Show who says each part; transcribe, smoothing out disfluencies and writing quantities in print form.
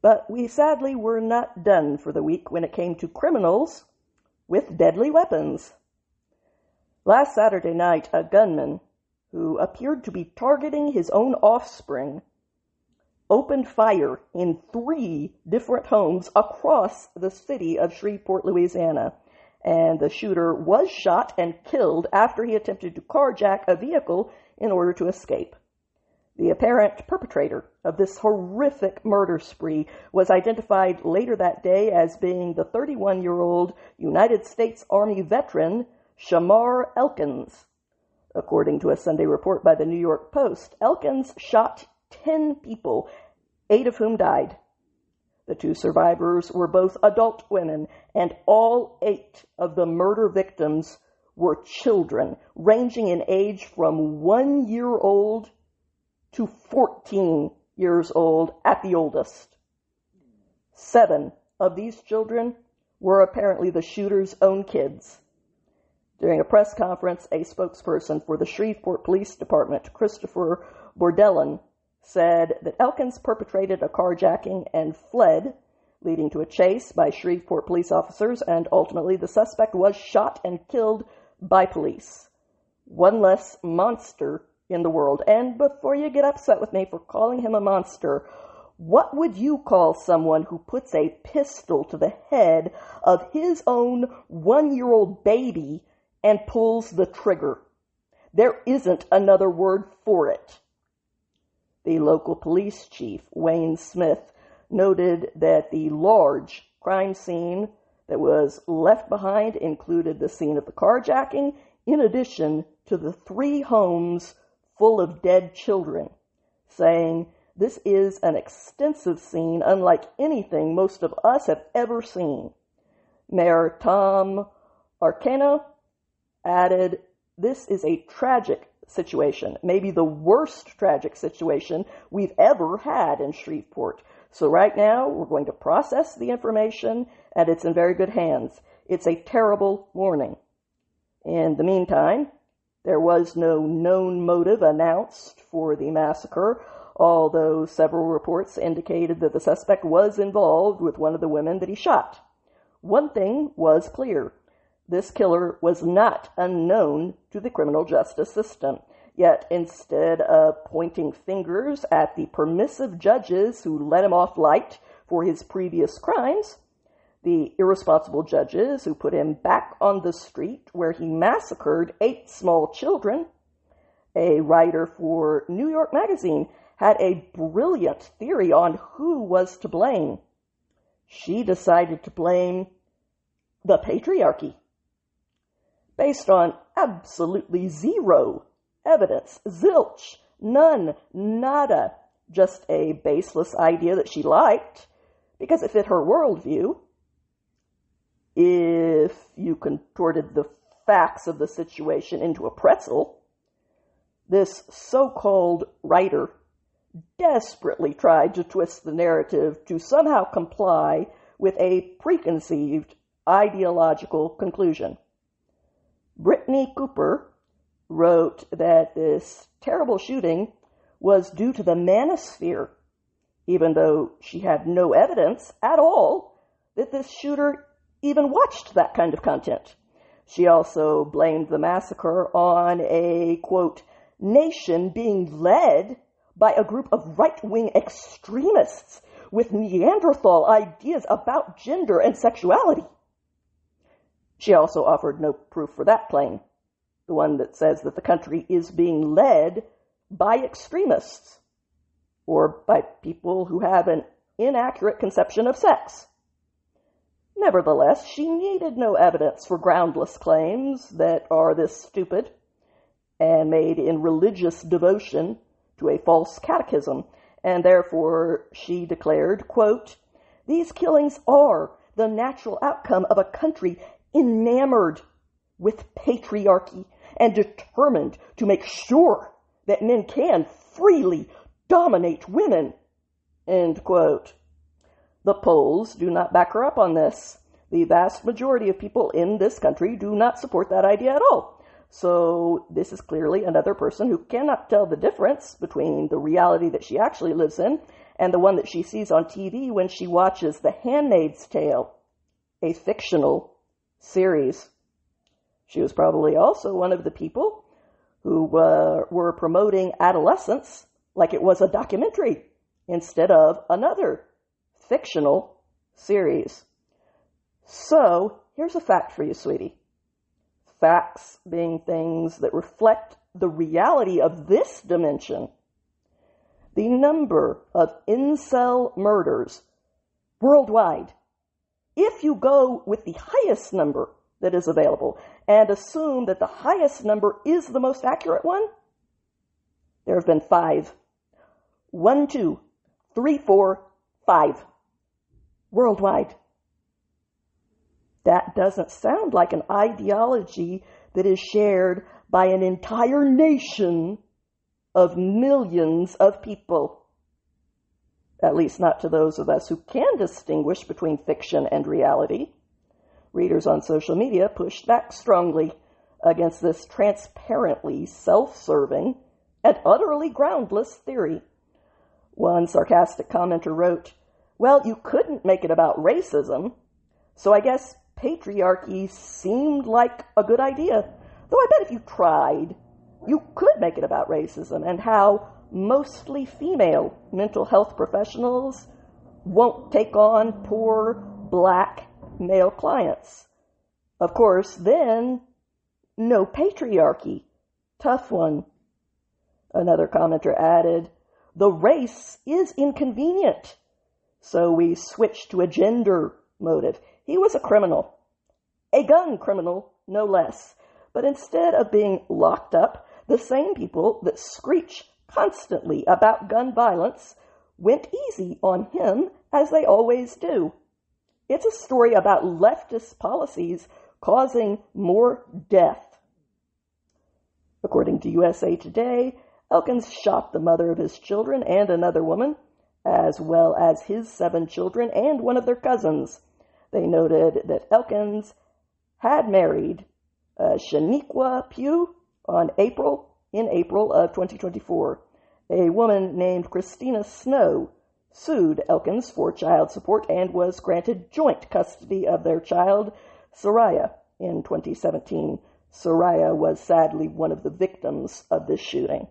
Speaker 1: But we sadly were not done for the week when it came to criminals with deadly weapons. Last Saturday night, a gunman who appeared to be targeting his own offspring opened fire in 3 different homes across the city of Shreveport, Louisiana, and the shooter was shot and killed after he attempted to carjack a vehicle in order to escape. The apparent perpetrator of this horrific murder spree was identified later that day as being the 31-year-old United States Army veteran Shamar Elkins. According to a Sunday report by the New York Post, Elkins shot 10 people, 8 of whom died. The 2 survivors were both adult women, and all 8 of the murder victims were children, ranging in age from 1-year-old to 14 years old at the oldest. 7 of these children were apparently the shooter's own kids. During a press conference, a spokesperson for the Shreveport Police Department, Christopher Bordelon, said that Elkins perpetrated a carjacking and fled, leading to a chase by Shreveport police officers, and ultimately the suspect was shot and killed by police. One less monster in the world. And before you get upset with me for calling him a monster, what would you call someone who puts a pistol to the head of his own 1-year-old baby and pulls the trigger? There isn't another word for it. The local police chief, Wayne Smith, noted that the large crime scene that was left behind included the scene of the carjacking, in addition to the 3 homes full of dead children, saying, "This is an extensive scene unlike anything most of us have ever seen." Mayor Tom Arcano added, "This is a tragic situation, maybe the worst tragic situation we've ever had in Shreveport. So right now, we're going to process the information, and it's in very good hands. It's a terrible warning." In the meantime, there was no known motive announced for the massacre, although several reports indicated that the suspect was involved with one of the women that he shot. One thing was clear. This killer was not unknown to the criminal justice system. Yet instead of pointing fingers at the permissive judges who let him off light for his previous crimes, the irresponsible judges who put him back on the street where he massacred 8 small children, a writer for New York Magazine had a brilliant theory on who was to blame. She decided to blame the patriarchy. Based on absolutely zero evidence, zilch, none, nada, just a baseless idea that she liked because it fit her worldview. If you contorted the facts of the situation into a pretzel, this so-called writer desperately tried to twist the narrative to somehow comply with a preconceived ideological conclusion. Brittany Cooper wrote that this terrible shooting was due to the manosphere, even though she had no evidence at all that this shooter even watched that kind of content. She also blamed the massacre on a, quote, nation being led by a group of right-wing extremists with Neanderthal ideas about gender and sexuality. She also offered no proof for that claim, the one that says that the country is being led by extremists or by people who have an inaccurate conception of sex. Nevertheless, she needed no evidence for groundless claims that are this stupid and made in religious devotion to a false catechism, and therefore she declared, quote, "These killings are the natural outcome of a country enamored with patriarchy and determined to make sure that men can freely dominate women," end quote. The polls do not back her up on this. The vast majority of people in this country do not support that idea at all. So this is clearly another person who cannot tell the difference between the reality that she actually lives in and the one that she sees on TV when she watches The Handmaid's Tale, a fictional series. She was probably also one of the people who were promoting adolescence like it was a documentary instead of another fictional series. So, here's a fact for you, sweetie. Facts being things that reflect the reality of this dimension. The number of incel murders worldwide, if you go with the highest number that is available and assume that the highest number is the most accurate one, there have been 5. 1, 2, 3, 4, 5 worldwide. That doesn't sound like an ideology that is shared by an entire nation of millions of people. At least not to those of us who can distinguish between fiction and reality. Readers on social media pushed back strongly against this transparently self-serving and utterly groundless theory. One sarcastic commenter wrote, "Well, you couldn't make it about racism, so I guess patriarchy seemed like a good idea. Though I bet if you tried, you could make it about racism and how mostly female mental health professionals won't take on poor black male clients. Of course, then, no patriarchy. Tough one." Another commenter added, "The race is inconvenient, so we switched to a gender motive. He was a criminal, a gun criminal, no less. But instead of being locked up, the same people that screech constantly about gun violence went easy on him, as they always do. It's a story about leftist policies causing more death." According to USA Today, Elkins shot the mother of his children and another woman, as well as his 7 children and one of their cousins. They noted that Elkins had married Shaniqua Pugh in April of 2024. A woman named Christina Snow sued Elkins for child support and was granted joint custody of their child, Soraya, in 2017. Soraya was sadly one of the victims of this shooting.